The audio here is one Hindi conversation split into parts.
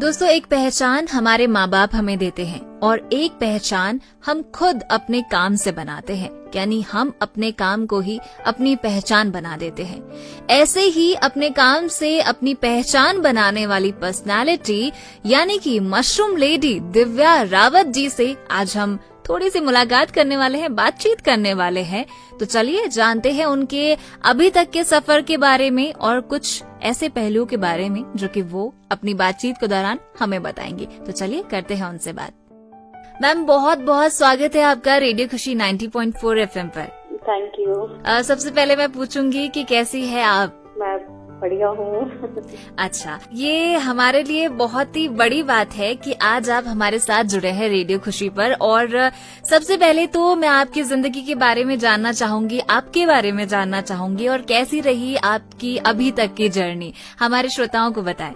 दोस्तों, एक पहचान हमारे माँ बाप हमें देते हैं और एक पहचान हम खुद अपने काम से बनाते हैं, यानी हम अपने काम को ही अपनी पहचान बना देते हैं। ऐसे ही अपने काम से अपनी पहचान बनाने वाली पर्सनालिटी यानी कि मशरूम लेडी दिव्या रावत जी से आज हम थोड़ी सी मुलाकात करने वाले हैं, बातचीत करने वाले हैं। तो चलिए जानते हैं उनके अभी तक के सफर के बारे में और कुछ ऐसे पहलुओं के बारे में जो कि वो अपनी बातचीत के दौरान हमें बताएंगे। तो चलिए करते हैं उनसे बात। मैम, बहुत बहुत स्वागत है आपका रेडियो खुशी 90.4 FM पर। Thank you. सबसे पहले मैं पूछूंगी कि कैसी है आप? मैं बढ़िया हूँ। अच्छा, ये हमारे लिए बहुत ही बड़ी बात है कि आज आप हमारे साथ जुड़े हैं रेडियो खुशी पर। और सबसे पहले तो मैं आपकी जिंदगी के बारे में जानना चाहूंगी, आपके बारे में जानना चाहूंगी और कैसी रही आपकी अभी तक की जर्नी, हमारे श्रोताओं को बताएं।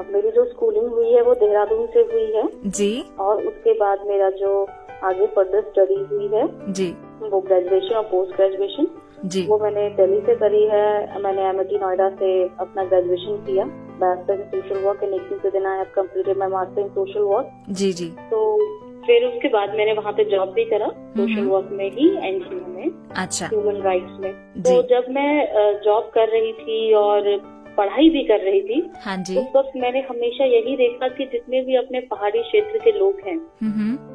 मेरी जो स्कूलिंग हुई है वो देहरादून से हुई है जी, और उसके बाद मेरा जो आगे फर्दर स्टडी हुई है जी, वो ग्रेजुएशन और पोस्ट ग्रेजुएशन जी, वो मैंने दिल्ली से करी है। मैंने MIT नोएडा से अपना ग्रेजुएशन किया, bachelor in social work and 18 से then I have completed my master in social work. जी जी। तो फिर उसके बाद मैंने वहाँ पे जॉब भी करा सोशल वर्क में ही, NGO में, अच्छा, ह्यूमन राइट्स में। तो जब मैं जॉब कर रही थी और पढ़ाई भी कर रही थी, हाँ जी, उस वक्त मैंने हमेशा यही देखा कि जितने भी अपने पहाड़ी क्षेत्र के लोग हैं,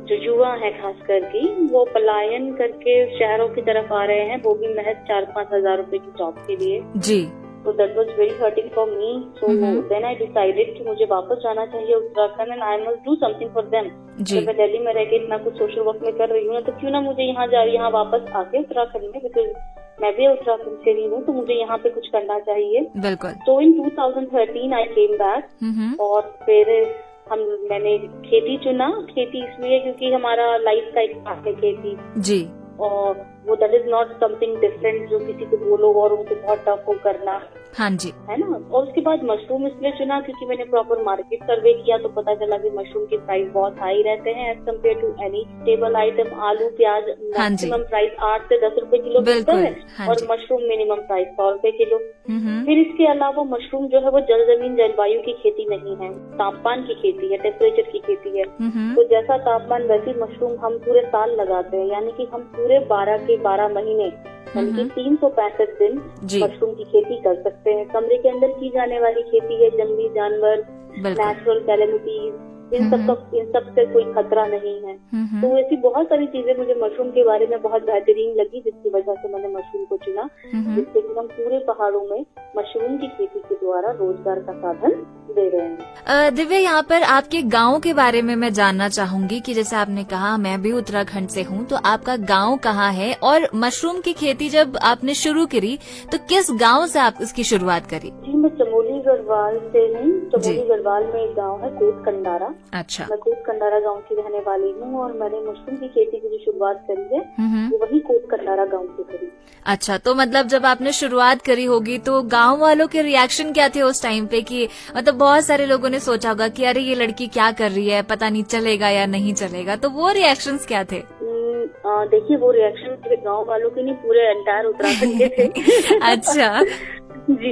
जो युवा हैं खास करके, वो पलायन करके शहरों की तरफ आ रहे हैं, वो भी महज 4-5 हजार रुपए की जॉब के लिए। जी। तो that was very hurting for me. So then I decided कि मुझे वापस जाना चाहिए Uttarakhand and I must do something for them. जब मैं दिल्ली में रह के इतना कुछ सोशल वर्क में कर रही हूँ, तो क्यों ना मुझे यहाँ वापस आके उत्तराखंड में, बिकॉज मैं भी उत्तराखंड से ही हूँ, तो मुझे यहाँ पे कुछ करना चाहिए। बिल्कुल। तो इन 2013 आई केम बैक और फिर मैंने खेती चुना। खेती इसलिए क्योंकि हमारा लाइफ का एक पार्ट है खेती जी, और वो that is not something different जो किसी को बोलो और उनको बहुत टफ हो करना, हाँ जी, है ना। और उसके बाद मशरूम इसलिए चुना क्योंकि मैंने प्रॉपर मार्केट सर्वे किया, तो पता चला कि मशरूम के प्राइस बहुत हाई रहते हैं as compare to any table item. आलू प्याज मैक्सिमम प्राइस 8 से 10 रुपए किलो मिलता है, और मशरूम मिनिमम प्राइस 100 रुपए किलो। फिर इसके अलावा मशरूम जो है वो जल जमीन जलवायु की खेती नहीं है, तापमान की खेती है, टेम्परेचर की खेती है। तो जैसा तापमान वैसी मशरूम हम पूरे साल लगाते हैं, यानी कि हम पूरे 12 के 12 महीने यानी कि 365 दिन मशरूम की खेती कर सकते हैं। कमरे के अंदर की जाने वाली खेती है, जंगली जानवर, नेचुरल कैलेमिटीज, इन सब से कोई खतरा नहीं है। तो ऐसी बहुत सारी चीजें मुझे मशरूम के बारे में बहुत बेहतरीन लगी, जिसकी वजह से मैंने मशरूम को चुना, जिससे कि हम पूरे पहाड़ों में मशरूम की खेती के द्वारा रोजगार का साधन दे रहे हैं। दिव्या, यहाँ पर आपके गांव के बारे में मैं जानना चाहूंगी कि जैसे आपने कहा मैं भी उत्तराखंड से हूँ, तो आपका गांव कहाँ है और मशरूम की खेती जब आपने शुरू करी तो किस गांव से आप इसकी शुरुआत करी? जी, मैं चमोली गढ़वाल से हूँ। चमोली गढ़वाल में एक गाँव है कोट कंडारा। अच्छा। मैं कोट कंडारा गाँव की रहने वाली हूँ और मैंने मशरूम की खेती की जो शुरुआत करी है वो वही कोट कंडारा गाँव से करी। अच्छा, तो मतलब जब आपने शुरुआत करी होगी तो गांव वालों के रिएक्शन क्या थे उस टाइम पे? कि मतलब बहुत सारे लोगों ने सोचा होगा कि अरे ये लड़की क्या कर रही है, पता नहीं चलेगा या नहीं चलेगा, तो वो रिएक्शंस क्या थे? देखिए, वो रिएक्शन गांव वालों के नहीं, पूरे एंटायर उत्तराखंड के थे। अच्छा जी,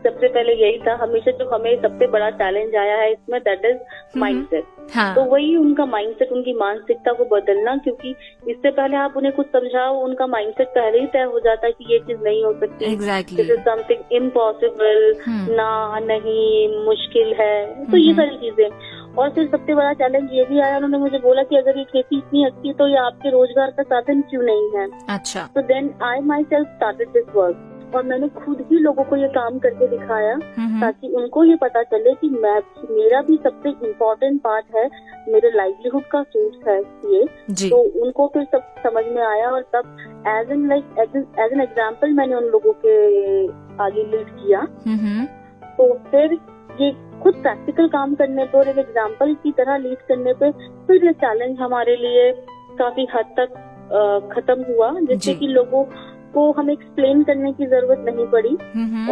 सबसे पहले यही था। हमेशा जो हमें सबसे बड़ा चैलेंज आया है इसमें, दैट इज माइंडसेट। हाँ। तो वही उनका माइंडसेट, उनकी मानसिकता को बदलना, क्योंकि इससे पहले आप उन्हें कुछ समझाओ, उनका माइंडसेट पहले ही तय हो जाता है कि ये चीज नहीं हो सकती, दिस इज समथिंग इम्पॉसिबल, ना, नहीं, मुश्किल है। तो ये सारी चीजें। और फिर सबसे बड़ा चैलेंज ये भी आया, उन्होंने मुझे बोला कि अगर ये खेती इतनी अच्छी है तो ये आपके रोजगार का साधन क्यों नहीं है। अच्छा। तो then I myself started this work और मैंने खुद ही लोगों को ये काम करके दिखाया ताकि उनको ये पता चले कि मेरा भी सबसे इम्पोर्टेंट पार्ट है, मेरे लाइवलीहुड का सोर्स है ये। तो उनको फिर सब समझ में आया और तब एज एन एग्जाम्पल मैंने उन लोगों के आगे लीड किया। तो फिर ये खुद प्रैक्टिकल काम करने पे और एक एग्जाम्पल की तरह लीड करने पे फिर ये चैलेंज हमारे लिए काफी हद तक खत्म हुआ, जिससे कि लोगों को हमें एक्सप्लेन करने की जरूरत नहीं पड़ी।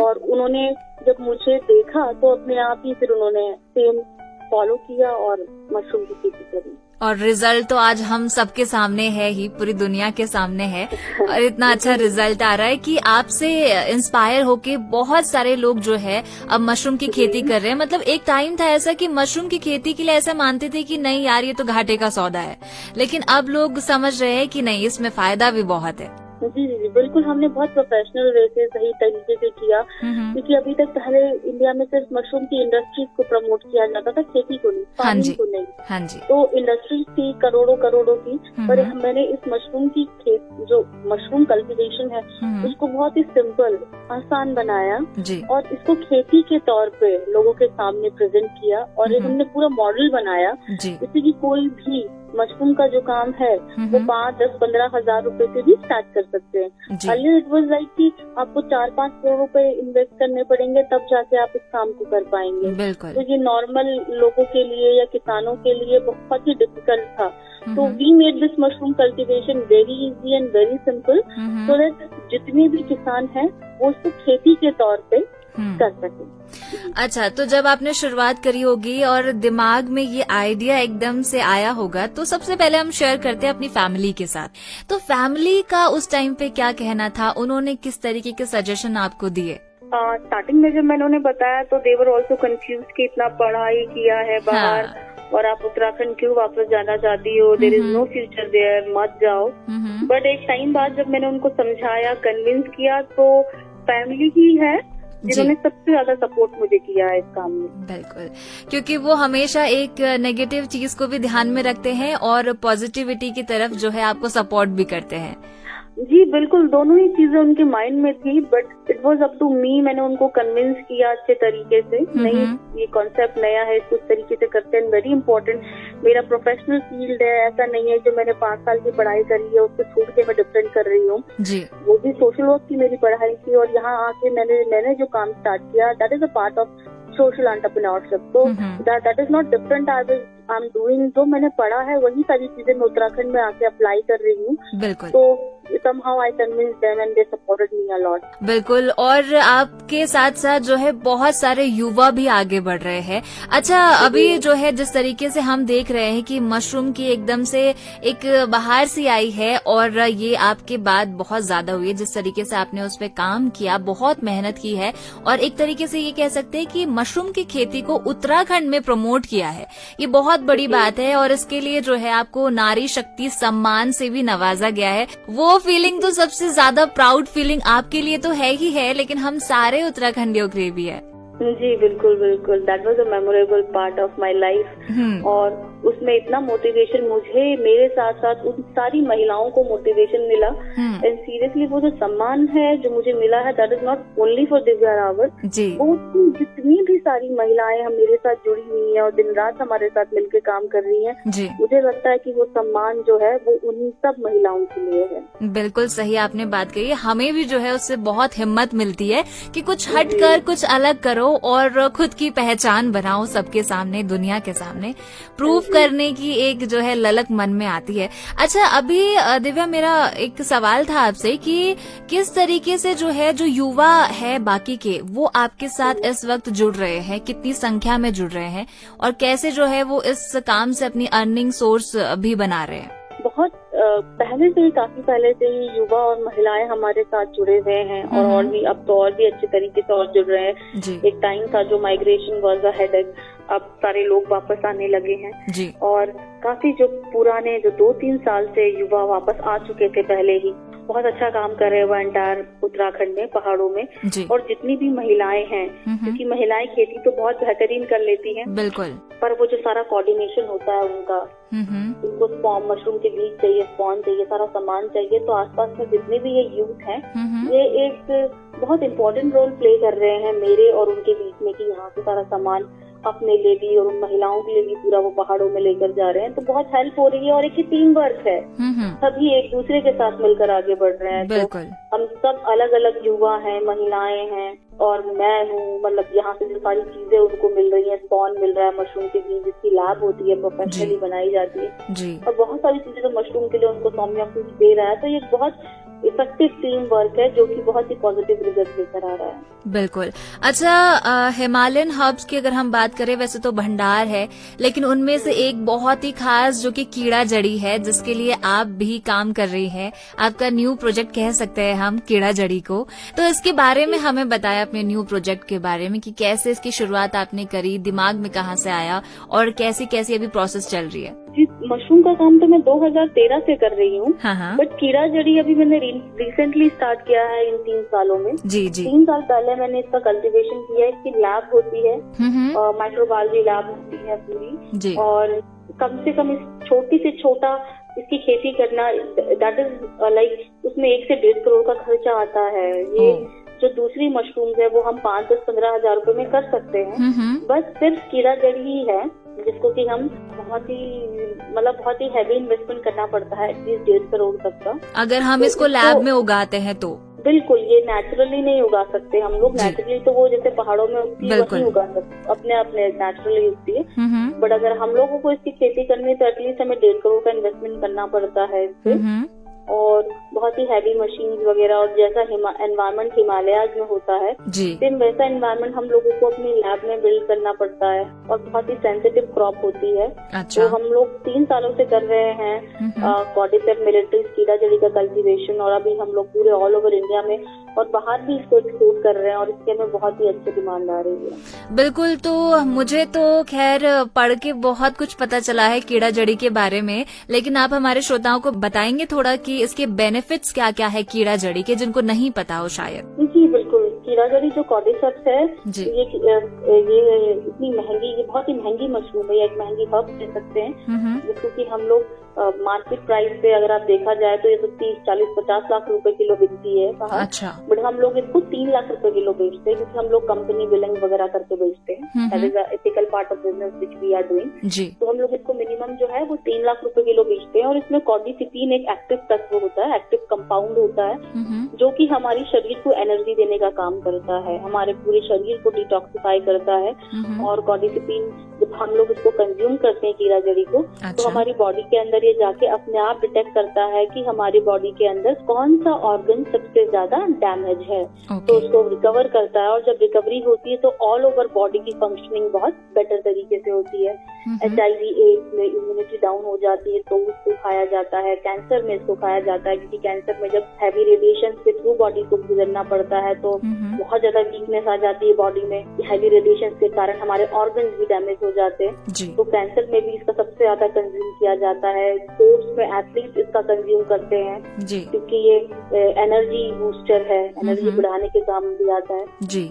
और उन्होंने जब मुझे देखा तो अपने आप ही फिर उन्होंने सेम फॉलो किया और मशरूम की खेती करी। और रिजल्ट तो आज हम सबके सामने है ही, पूरी दुनिया के सामने है। और इतना अच्छा रिजल्ट आ रहा है कि आपसे इंस्पायर होके बहुत सारे लोग जो है अब मशरूम की खेती कर रहे हैं। मतलब एक टाइम था ऐसा कि मशरूम की खेती के लिए ऐसा मानते थे कि नहीं यार ये तो घाटे का सौदा है, लेकिन अब लोग समझ रहे हैं कि नहीं इसमें फायदा भी बहुत है। जी जी जी बिल्कुल, हमने बहुत प्रोफेशनल वे से सही तरीके से किया, क्योंकि अभी तक पहले इंडिया में सिर्फ मशरूम की इंडस्ट्रीज को प्रमोट किया जाता था, खेती को नहीं, फार्मिंग को नहीं। हाँ जी। तो इंडस्ट्रीज थी करोड़ों की, पर मैंने इस मशरूम की जो मशरूम कल्टीवेशन है उसको बहुत ही सिंपल, आसान बनाया और इसको खेती के तौर पे लोगों के सामने प्रेजेंट किया। और हमने पूरा मॉडल बनाया जिससे कि कोई भी मशरूम का जो काम है वो 5, 10, 15 हजार रुपए से भी स्टार्ट कर सकते हैं। अर्लियर इट वाज लाइक कि आपको 4-5 करोड़ रुपए इन्वेस्ट करने पड़ेंगे तब जाके आप इस काम को कर पाएंगे। तो ये नॉर्मल लोगों के लिए या किसानों के लिए बहुत ही डिफिकल्ट था। तो we made this mushroom cultivation very easy and very simple, so that जितने भी किसान हैं वो उसको खेती के तौर पे कर सके। अच्छा, तो जब आपने शुरुआत करी होगी और दिमाग में ये आइडिया एकदम से आया होगा, तो सबसे पहले हम शेयर करते हैं अपनी फैमिली के साथ। तो फैमिली का उस टाइम पे क्या कहना था, उन्होंने किस तरीके के सजेशन आपको दिए? स्टार्टिंग में जब मैंने उन्हें बताया तो दे वर ऑल्सो कंफ्यूज कि इतना पढ़ाई किया है बाहर और आप उत्तराखंड क्यों वापस जाना चाहती हो, there is no future there, मत जाओ। बट एक टाइम बाद जब मैंने उनको समझाया, कन्विंस किया, तो फैमिली ही है जिन्होंने सबसे ज्यादा सपोर्ट मुझे किया है इस काम में। बिल्कुल, क्योंकि वो हमेशा एक नेगेटिव चीज को भी ध्यान में रखते हैं और पॉजिटिविटी की तरफ जो है आपको सपोर्ट भी करते हैं। जी बिल्कुल, दोनों ही चीजें उनके माइंड में थी, but it was up to me. मैंने उनको कन्विंस किया अच्छे तरीके से, नहीं ये कॉन्सेप्ट नया है, इसको इस तरीके से करते हैं, वेरी इंपॉर्टेंट, मेरा प्रोफेशनल फील्ड है, ऐसा नहीं है जो मैंने 5 साल की पढ़ाई करी है उसको छोड़ के मैं डिफरेंट कर रही हूँ। वो भी सोशल वर्क की मेरी पढ़ाई थी और यहाँ आके मैंने जो काम स्टार्ट किया, that is a part of social entrepreneurship. तो that is not different, I am doing, जो मैंने पढ़ा है वही सारी चीजें मैं उत्तराखंड में आके अप्लाई कर रही हूँ। बिल्कुल। तो somehow I convinced them and they supported me a lot. बिल्कुल, और आपके साथ साथ जो है बहुत सारे युवा भी आगे बढ़ रहे हैं। अच्छा, अभी जो है जिस तरीके से हम देख रहे हैं कि मशरूम की एकदम से एक बहार सी आई है और ये आपके बाद बहुत ज्यादा हुई है, जिस तरीके से आपने उस पे काम किया, बहुत मेहनत की है और एक तरीके से ये कह सकते हैं कि मशरूम की खेती को उत्तराखंड में प्रमोट किया है, ये बहुत बड़ी बात है। और इसके लिए जो है आपको नारी शक्ति सम्मान से भी नवाजा गया है। वो फीलिंग तो सबसे ज्यादा प्राउड फीलिंग आपके लिए तो है ही है, लेकिन हम सारे उत्तराखंडियों के लिए भी है। जी बिल्कुल बिल्कुल, that was a memorable part of my life. और उसमें इतना मोटिवेशन मुझे, मेरे साथ साथ उन सारी महिलाओं को मोटिवेशन मिला। एंड सीरियसली वो जो सम्मान है जो मुझे मिला है, that is not only for Divya Rawat, वो जितनी भी सारी महिलाएं हम मेरे साथ जुड़ी हुई हैं और दिन रात हमारे साथ मिलकर काम कर रही हैं, मुझे लगता है कि वो सम्मान जो है वो उन्हीं सब महिलाओं के लिए है। बिल्कुल सही आपने बात कही, हमें भी जो है उससे बहुत हिम्मत मिलती है कि कुछ हटकर कुछ अलग करो और खुद की पहचान बनाओ, सबके सामने, दुनिया के सामने प्रूव करने की एक जो है ललक मन में आती है। अच्छा, अभी दिव्या मेरा एक सवाल था आपसे कि किस तरीके से जो है जो युवा है बाकी के, वो आपके साथ इस वक्त जुड़ रहे हैं, कितनी संख्या में जुड़ रहे हैं और कैसे जो है वो इस काम से अपनी अर्निंग सोर्स भी बना रहे हैं? बहुत पहले से ही, काफी पहले से ही युवा और महिलाएं हमारे साथ जुड़े हुए हैं और भी अब तो और भी अच्छे तरीके से और जुड़ रहे हैं। एक टाइम था जो माइग्रेशन वाज अ हेडेक, अब सारे लोग वापस आने लगे हैं और काफी जो पुराने जो 2-3 साल से युवा वापस आ चुके थे पहले ही, बहुत अच्छा काम कर रहे हैं वो एंटायर उत्तराखंड में, पहाड़ों में। और जितनी भी महिलाएं हैं, क्योंकि महिलाएं खेती तो बहुत बेहतरीन कर लेती हैं, बिल्कुल, पर वो जो सारा कोऑर्डिनेशन होता है उनका, उनको स्पॉन, मशरूम के बीज चाहिए, स्पॉन चाहिए, सारा सामान चाहिए, तो आसपास में जितने भी ये यूथ हैं, ये एक बहुत इम्पोर्टेंट रोल प्ले कर रहे हैं मेरे और उनके बीच में, कि यहाँ से सारा सामान अपने लिए भी और उन महिलाओं के लिए भी पूरा वो पहाड़ों में लेकर जा रहे हैं। तो बहुत हेल्प हो रही है और एक टीम वर्क है, सभी एक दूसरे के साथ मिलकर आगे बढ़ रहे हैं। तो हम सब अलग अलग युवा हैं, महिलाएं हैं और मैं हूँ, मतलब यहाँ से जो सारी चीजें उनको मिल रही है, स्पॉन मिल रहा है मशरूम के बीज, जिसकी लैब होती है, प्रोफेशनली बनाई जाती है और बहुत सारी चीजें जो मशरूम के लिए उनको सौम्या फूड दे रहा है। तो ये बहुत इफेक्टिव टीम वर्क है जो कि बहुत ही पॉजिटिव रिजल्ट लेकर आ रहा है। बिल्कुल। अच्छा, हिमालयन हर्ब्स की अगर हम बात करें, वैसे तो भंडार है, लेकिन उनमें से एक बहुत ही खास जो कि कीड़ा जड़ी है, जिसके लिए आप भी काम कर रही हैं, आपका न्यू प्रोजेक्ट कह सकते हैं हम कीड़ा जड़ी को। तो इसके बारे में हमें बताया, अपने न्यू प्रोजेक्ट के बारे में, कि कैसे इसकी शुरुआत आपने करी, दिमाग में कहाँ से आया और कैसी कैसी अभी प्रोसेस चल रही है। जी, मशरूम का काम तो मैं 2013 से कर रही हूँ, हाँ। बट कीड़ा जड़ी अभी मैंने रिसेंटली स्टार्ट किया है इन 3 सालों में। जी। 3 साल पहले मैंने इसका कल्टीवेशन किया है। इसकी लैब होती है, माइक्रोबायोलॉजी लैब होती है पूरी जी। और कम से कम इस छोटी से छोटा इसकी खेती करना, दैट इज लाइक उसमें 1 से 1.5 करोड़ का खर्चा आता है। ये जो दूसरी मशरूम्स है वो हम 5-10-15 हजार रुपए में कर सकते हैं। बस सिर्फ कीड़ा जड़ी ही है जिसको कि हम बहुत ही हैवी इन्वेस्टमेंट करना पड़ता है, एटलीस्ट 1.5 करोड़ तक का। अगर हम इसको लैब में उगाते हैं तो बिल्कुल, ये नेचुरली नहीं उगा सकते हम लोग। नेचुरली तो वो जैसे पहाड़ों में उगती है वही उगा सकते, अपने नेचुरली उगती है। बट अगर हम लोगों को इसकी खेती करनी है तो एटलीस्ट हमें 1.5 करोड़ का इन्वेस्टमेंट करना पड़ता है इससे, और बहुत ही हैवी मशीन्स वगैरह। और जैसा एनवायरनमेंट हिमालयाज में होता है, सेम वैसा एनवायरनमेंट हम लोगों को अपनी लैब में बिल्ड करना पड़ता है, और बहुत ही सेंसिटिव क्रॉप होती है। अच्छा। तो हम लोग 3 सालों से कर रहे हैं कॉर्डिसेप्स मिलिट्रिस कीड़ा जड़ी का कल्टीवेशन, और अभी हम लोग पूरे ऑल ओवर इंडिया में और बाहर भी इसको एक्सपोर्ट कर रहे हैं, और इसके हमें बहुत ही अच्छी डिमांड आ रही है। बिल्कुल। तो मुझे तो खैर पढ़ के बहुत कुछ पता चला है कीड़ा जड़ी के बारे में, लेकिन आप हमारे श्रोताओं को बताएंगे थोड़ा कि इसके बेनिफिट्स क्या क्या है कीड़ा जड़ी के, जिनको नहीं पता हो शायद। जी बिल्कुल। कीड़ा जड़ी जो कॉर्डिसेप्स है, ये इतनी महंगी, ये बहुत ही महंगी मशरूम है, एक महंगी हर्ब कह सकते हैं, जिसको कि हम लोग मार्केट प्राइस पे अगर आप देखा जाए तो ये तो 30-40-50 लाख रुपए किलो बिकती है बाहर। अच्छा। बट हम लोग इसको 3 लाख रुपए किलो बेचते हैं, क्योंकि हम लोग कंपनी बिलिंग वगैरह करके बेचते हैं। That is ethical part of business which we are doing. तो हम लोग इसको मिनिमम जो है वो 3 लाख रुपए किलो बेचते हैं, और इसमें कॉर्डिसिपिन एक एक्टिव तत्व होता है, एक्टिव कंपाउंड होता है, जो कि हमारी शरीर को एनर्जी देने का काम करता है, हमारे पूरे शरीर को डिटॉक्सिफाई करता है। और कॉर्डिसिपिन जब हम लोग इसको कंज्यूम करते हैं कीड़ा जड़ी को, तो हमारी बॉडी के अंदर ये जाके अपने आप डिटेक्ट करता है कि हमारी बॉडी के अंदर कौन सा ऑर्गन सबसे ज्यादा डैमेज है। तो उसको रिकवर करता है, और जब रिकवरी होती है तो ऑल ओवर बॉडी की फंक्शनिंग बहुत बेटर तरीके से होती है। HIV एड्स में इम्यूनिटी डाउन हो जाती है तो उसको खाया जाता है, कैंसर में इसको खाया जाता है, क्योंकि कैंसर में जब हैवी रेडिएशन के थ्रू बॉडी को गुजरना पड़ता है तो बहुत ज्यादा वीकनेस आ जाती है बॉडी में। हैवी रेडिएशन के कारण हमारे ऑर्गन भी डैमेज हो जाते हैं, तो कैंसर में भी इसका सबसे ज्यादा कंज्यूम किया जाता है। स्पोर्ट्स में एथलीट इसका कंज्यूम करते हैं, क्योंकि ये एनर्जी बूस्टर है, एनर्जी बढ़ाने के काम भी आता है।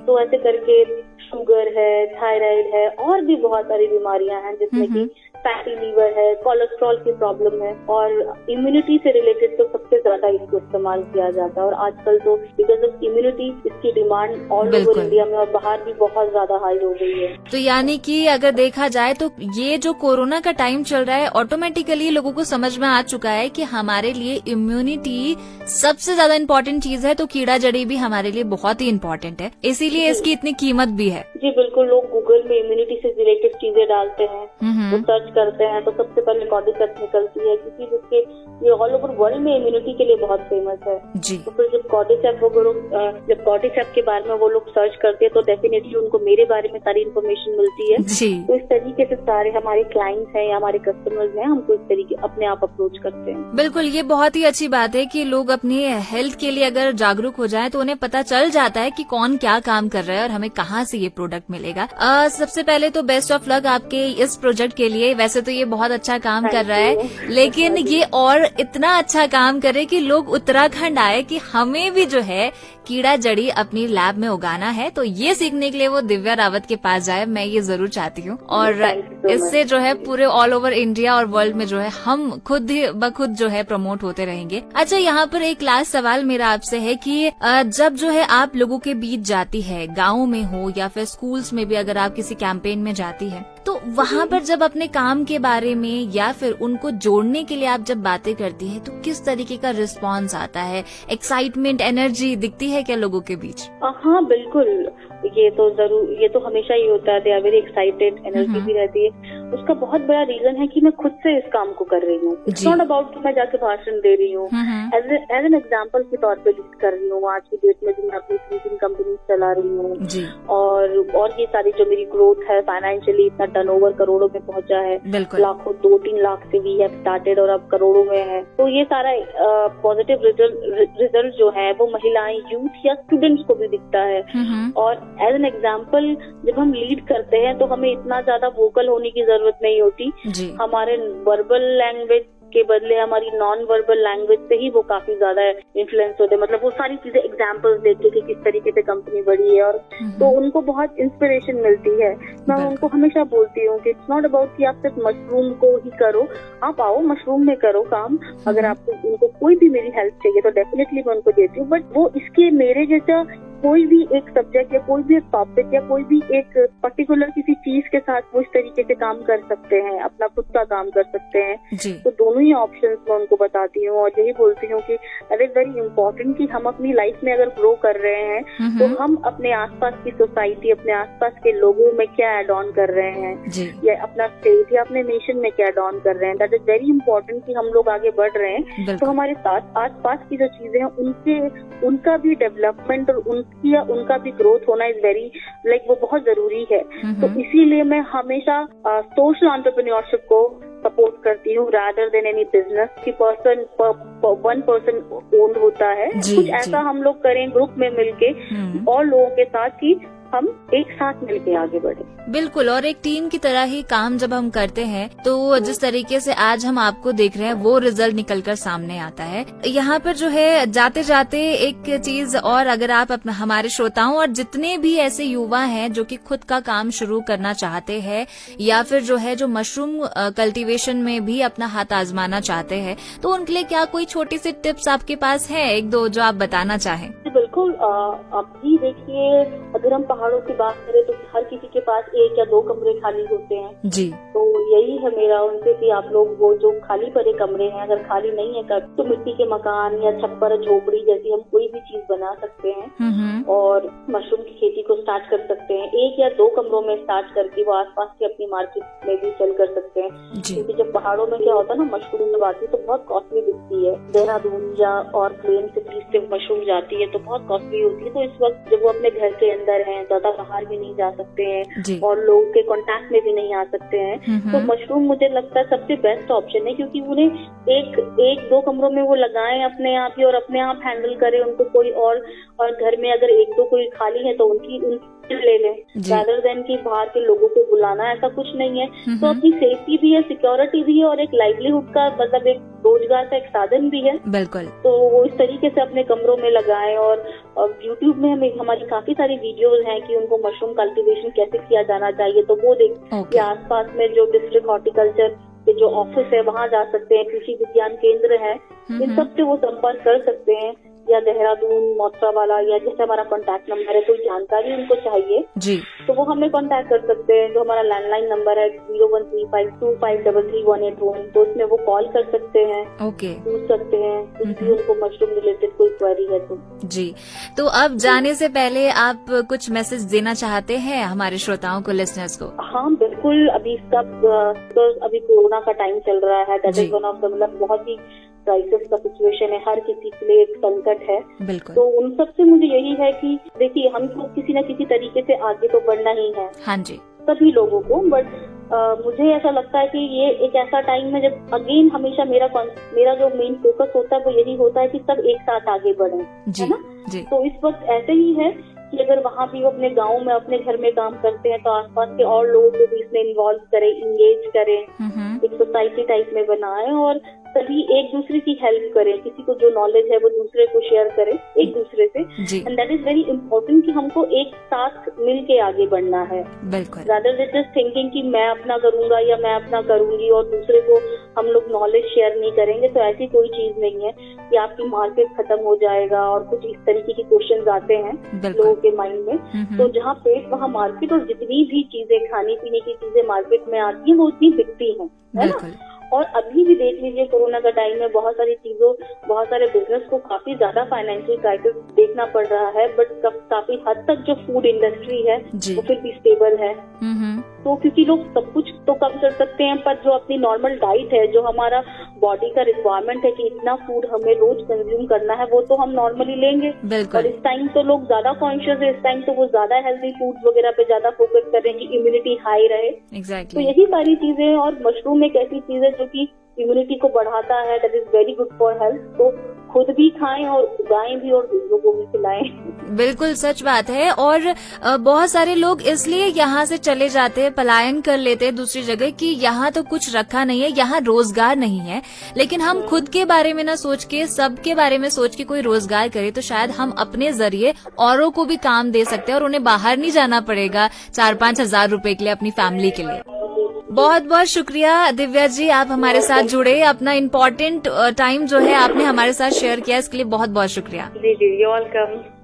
तो ऐसे करके शुगर है, थायराइड है, और भी बहुत सारी बीमारियां हैं जिसमें कि फैटी लीवर है, कोलेस्ट्रॉल की प्रॉब्लम है, और इम्यूनिटी से रिलेटेड तो सबसे ज्यादा इसको इस्तेमाल किया जाता है। और आजकल तो बिकॉज ऑफ इम्यूनिटी इसकी डिमांड ऑल ओवर इंडिया में और बाहर भी बहुत ज्यादा हाई हो गई है। तो यानी कि अगर देखा जाए तो ये जो कोरोना का टाइम चल रहा है, ऑटोमेटिकली लोगों को समझ में आ चुका है कि हमारे लिए इम्यूनिटी सबसे ज्यादा इम्पोर्टेंट चीज है, तो कीड़ा जड़ी भी हमारे लिए बहुत ही इम्पोर्टेंट है, इसीलिए इसकी इतनी कीमत भी है। जी बिल्कुल। लोग गूगल में इम्यूनिटी से रिलेटेड चीजें डालते हैं, वो सर्च करते हैं तो सबसे पहले कॉर्डिसेप्स निकलती है, क्योंकि उसके ये ऑल ओवर वर्ल्ड में इम्यूनिटी के लिए बहुत फेमस है। तो फिर जब कॉर्डिसेप्स के बारे में वो लोग सर्च करते हैं तो डेफिनेटली उनको मेरे बारे में सारी इन्फॉर्मेशन मिलती है। तो इस तरीके से सारे हमारे क्लाइंट्स हैं या हमारे कस्टमर्स हैं, हमको इस तरीके अपने आप अप्रोच करते हैं। बिल्कुल, ये बहुत ही अच्छी बात है कि लोग अपनी हेल्थ के लिए अगर जागरूक हो जाएं तो उन्हें पता चल जाता है कि कौन क्या काम कर रहा है और हमें कहाँ से ये प्रोडक्ट मिलेगा। सबसे पहले तो बेस्ट ऑफ लक आपके इस प्रोजेक्ट के लिए। वैसे तो ये बहुत अच्छा काम कर रहा है, लेकिन ये और इतना अच्छा काम करे कि लोग उत्तराखंड आए कि हमें भी जो है कीड़ा जड़ी अपनी लैब में उगाना है, तो ये सीखने के लिए वो दिव्या रावत के पास जाए, मैं ये जरूर चाहती हूँ। और इससे जो है पूरे ऑल ओवर इंडिया और वर्ल्ड में जो है हम खुद ही बखुद जो है प्रमोट होते रहेंगे। अच्छा, यहाँ पर एक लास्ट सवाल मेरा आपसे है कि जब जो है आप लोगों के बीच जाती है, गाँव में हो या फिर स्कूल्स में भी अगर आप किसी कैंपेन में जाती है, तो वहाँ पर जब अपने काम के बारे में या फिर उनको जोड़ने के लिए आप जब बातें करती है तो किस तरीके का रिस्पांस आता है? एक्साइटमेंट, एनर्जी दिखती है क्या लोगों के बीच? हाँ बिल्कुल, ये तो हमेशा ही होता है। They are very excited, energy भी रहती है। उसका बहुत बड़ा रीजन है कि मैं खुद से इस काम को कर रही हूँ। इट्स नॉट अबाउट कि मैं जाके भाषण दे रही हूँ, एज एन एग्जाम्पल के तौर पे लीड कर रही हूँ। आज की डेट में जो मैं अपनी 3 कंपनी चला रही हूँ और ये सारी जो मेरी ग्रोथ है फाइनेंशियली, इतना टर्नओवर करोड़ों में पहुंचा है, लाखों 2-3 लाख से वी हैव स्टार्टेड और अब करोड़ों में है। तो ये सारा पॉजिटिव रिजल्ट जो है वो महिलाएं, यूथ या स्टूडेंट्स को भी दिखता है। और एज एन एग्जाम्पल जब हम लीड करते हैं तो हमें इतना ज्यादा वोकल होने की जरूरत नहीं होती। हमारे वर्बल लैंग्वेज के बदले हमारी नॉन वर्बल लैंग्वेज से ही वो काफी ज्यादा इन्फ्लुएंस होते हैं। मतलब वो सारी चीजें एग्जांपल्स देके कि किस तरीके से कंपनी बढ़ी है, और तो उनको बहुत इंस्पिरेशन मिलती है। मैं उनको हमेशा बोलती हूँ कि इट्स नॉट अबाउट कि आप सिर्फ मशरूम को ही करो, आप आओ मशरूम में करो काम। अगर आपको उनको कोई भी मेरी हेल्प चाहिए तो डेफिनेटली मैं उनको देती हूँ, बट वो इसके मेरे जैसा कोई भी एक सब्जेक्ट या कोई भी एक टॉपिक या कोई भी एक पर्टिकुलर किसी चीज के साथ वो इस तरीके से काम कर सकते हैं, अपना खुद का काम कर सकते हैं। तो दोनों ही ऑप्शंस मैं उनको बताती हूँ और यही बोलती हूँ कि इट इज वेरी इंपॉर्टेंट कि हम अपनी लाइफ में अगर ग्रो कर रहे हैं तो हम अपने आसपास की सोसाइटी, अपने आसपास के लोगों में क्या एड ऑन कर रहे हैं, या अपना स्टेट या अपने नेशन में क्या एड ऑन कर रहे हैं। दैट इज वेरी इंपॉर्टेंट कि हम लोग आगे बढ़ रहे हैं तो हमारे साथ आसपास की जो चीजें हैं उनका भी डेवलपमेंट और उनका भी ग्रोथ होना इज वेरी वो बहुत जरूरी है। तो इसीलिए मैं हमेशा सोशल एंटरप्रेन्योरशिप को सपोर्ट करती हूँ रादर देन एनी बिजनेस की वन पर्सन ओन्ड होता है। कुछ ऐसा हम लोग करें ग्रुप में मिलके और लोगों के साथ कि हम एक साथ मिलके आगे बढ़े। बिल्कुल, और एक टीम की तरह ही काम जब हम करते हैं तो जिस तरीके से आज हम आपको देख रहे हैं वो रिजल्ट निकलकर सामने आता है। यहाँ पर जो है जाते जाते एक चीज और, अगर आप हमारे श्रोताओं और जितने भी ऐसे युवा हैं जो कि खुद का काम शुरू करना चाहते हैं या फिर जो है जो मशरूम कल्टीवेशन में भी अपना हाथ आजमाना चाहते हैं, तो उनके लिए क्या कोई छोटी सी टिप्स आपके पास है, 1-2 जो आप बताना चाहें? बिल्कुल, अभी देखिए अगर हम पहाड़ों की बात करें तो हर किसी के पास 1 या 2 कमरे खाली होते हैं जी। तो यही है मेरा उनसे कि आप लोग वो जो खाली पड़े कमरे हैं, अगर खाली नहीं है तो मिट्टी के मकान या छप्पर झोपड़ी जैसी हम कोई भी चीज बना सकते हैं और मशरूम की खेती को स्टार्ट कर सकते हैं। 1 या 2 कमरों में स्टार्ट करके वो आसपास की अपनी मार्केट में भी सेल कर सकते हैं। क्योंकि जब पहाड़ों में क्या होता है ना, मशरूम जब आती है तो बहुत कॉस्टली दिखती है। देहरादून या और प्लेन सिटीज से मशरूम जाती है तो बहुत कॉस्टली होती है। तो इस वक्त जब वो अपने घर के अंदर है, ज्यादा बाहर भी नहीं जा सकते हैं और लोगों के कांटेक्ट में भी नहीं आ सकते हैं, तो मशरूम मुझे लगता है सबसे बेस्ट ऑप्शन है। क्योंकि उन्हें 1-2 कमरों में वो लगाएं अपने आप ही और अपने आप हैंडल करें उनको कोई और घर में अगर 1-2 कोई खाली है तो उनकी ले लें रादर देन की बाहर के लोगों को बुलाना। ऐसा कुछ नहीं है। तो अपनी सेफ्टी भी है, सिक्योरिटी भी है और एक लाइवलीहुड का मतलब एक रोजगार का एक साधन भी है। बिल्कुल। तो वो इस तरीके से अपने कमरों में लगाएं और YouTube में हमारी काफी सारी वीडियोस हैं कि उनको मशरूम कल्टीवेशन कैसे किया जाना चाहिए, तो वो देख आसपास में जो डिस्ट्रिक्ट हॉर्टिकल्चर के जो ऑफिस है वहाँ जा सकते हैं, कृषि विज्ञान केंद्र है, इन सब से वो संपर्क कर सकते हैं। या देहरादून, मौसरा वाला या जैसे हमारा कॉन्टैक्ट नंबर है, कोई जानकारी उनको चाहिए जी तो वो हमें कॉन्टैक्ट कर सकते हैं। जो हमारा लैंडलाइन नंबर है 0135253318 तो उसमें वो कॉल कर सकते हैं, पूछ सकते हैं कुछ भी उनको मशरूम रिलेटेड कोई क्वेरी है तो जी। तो अब जाने से पहले आप कुछ मैसेज देना चाहते हैं हमारे श्रोताओं को, लिसनर्स को? हाँ बिल्कुल, अभी अभी कोरोना का टाइम चल रहा है, that is one of the मतलब बहुत ही क्राइसिस का सिचुएशन है, हर किसी के लिए एक संकट है। बिल्कुल। तो उन सब से मुझे यही है कि देखिए हम तो किसी न किसी तरीके से आगे तो बढ़ना ही है। हाँ जी। सभी लोगों को, बट मुझे ऐसा लगता है कि ये एक ऐसा टाइम है जब अगेन हमेशा मेरा जो मेन फोकस होता है वो यही होता है कि सब एक साथ आगे बढ़े, है ना जी। तो इस वक्त ऐसे ही है कि अगर वहाँ भी वो अपने गांव में अपने घर में काम करते हैं तो आसपास के और लोगों को भी इसमें इन्वॉल्व करें, इंगेज करें, एक सोसाइटी टाइप में बनाएं और सभी एक दूसरे की हेल्प करें। किसी को जो नॉलेज है वो दूसरे को शेयर करें एक दूसरे से, and that is very important कि हमको एक साथ मिल के आगे बढ़ना है। बिल्कुल। रादर देन जस्ट थिंकिंग कि मैं अपना करूंगा या मैं अपना करूंगी और दूसरे को हम लोग नॉलेज शेयर नहीं करेंगे, तो ऐसी कोई चीज नहीं है कि आपकी मार्केट खत्म हो जाएगा और कुछ इस तरीके के क्वेश्चन आते हैं लोगों के माइंड में। तो जहाँ पेट वहाँ मार्केट, और जितनी भी चीजें खाने पीने की चीजें मार्केट में आती है वो उतनी बिकती है ना। और अभी भी देख लीजिए कोरोना का टाइम में बहुत सारी चीजों, बहुत सारे बिजनेस को काफी ज्यादा फाइनेंशियल क्राइसिस देखना पड़ रहा है, बट काफी हद तक जो फूड इंडस्ट्री है जी। वो फिर भी स्टेबल है। तो क्योंकि लोग सब कुछ तो कम कर सकते हैं, पर जो अपनी नॉर्मल डाइट है, जो हमारा बॉडी का रिक्वायरमेंट है कि इतना फूड हमें रोज कंज्यूम करना है, वो तो हम नॉर्मली लेंगे। और इस टाइम तो लोग ज्यादा कॉन्शियस है, इस टाइम तो वो ज्यादा हेल्दी फूड वगैरह पे ज्यादा फोकस कर रहे हैं कि इम्यूनिटी हाई रहे। एग्जैक्टली। तो यही सारी चीजें, और मशरूम एक ऐसी चीज है जो कि इम्यूनिटी को बढ़ाता है, that is very good for health. तो खुद भी खाएं और उगाएं भी और दूसरों को भी खिलाएं। बिल्कुल सच बात है। और बहुत सारे लोग इसलिए यहाँ से चले जाते हैं, पलायन कर लेते हैं दूसरी जगह कि यहाँ तो कुछ रखा नहीं है, यहाँ रोजगार नहीं है। लेकिन हम खुद के बारे में ना सोच के, सबके बारे में सोच के कोई रोजगार करे तो शायद हम अपने जरिए औरों को भी काम दे सकते हैं और उन्हें बाहर नहीं जाना पड़ेगा 4-5 हजार रुपए के लिए अपनी फैमिली के लिए। बहुत बहुत शुक्रिया दिव्या जी, आप हमारे साथ जुड़े, अपना इम्पोर्टेंट टाइम जो है आपने हमारे साथ शेयर किया, इसके लिए बहुत बहुत शुक्रिया। जी जी, यू वेलकम।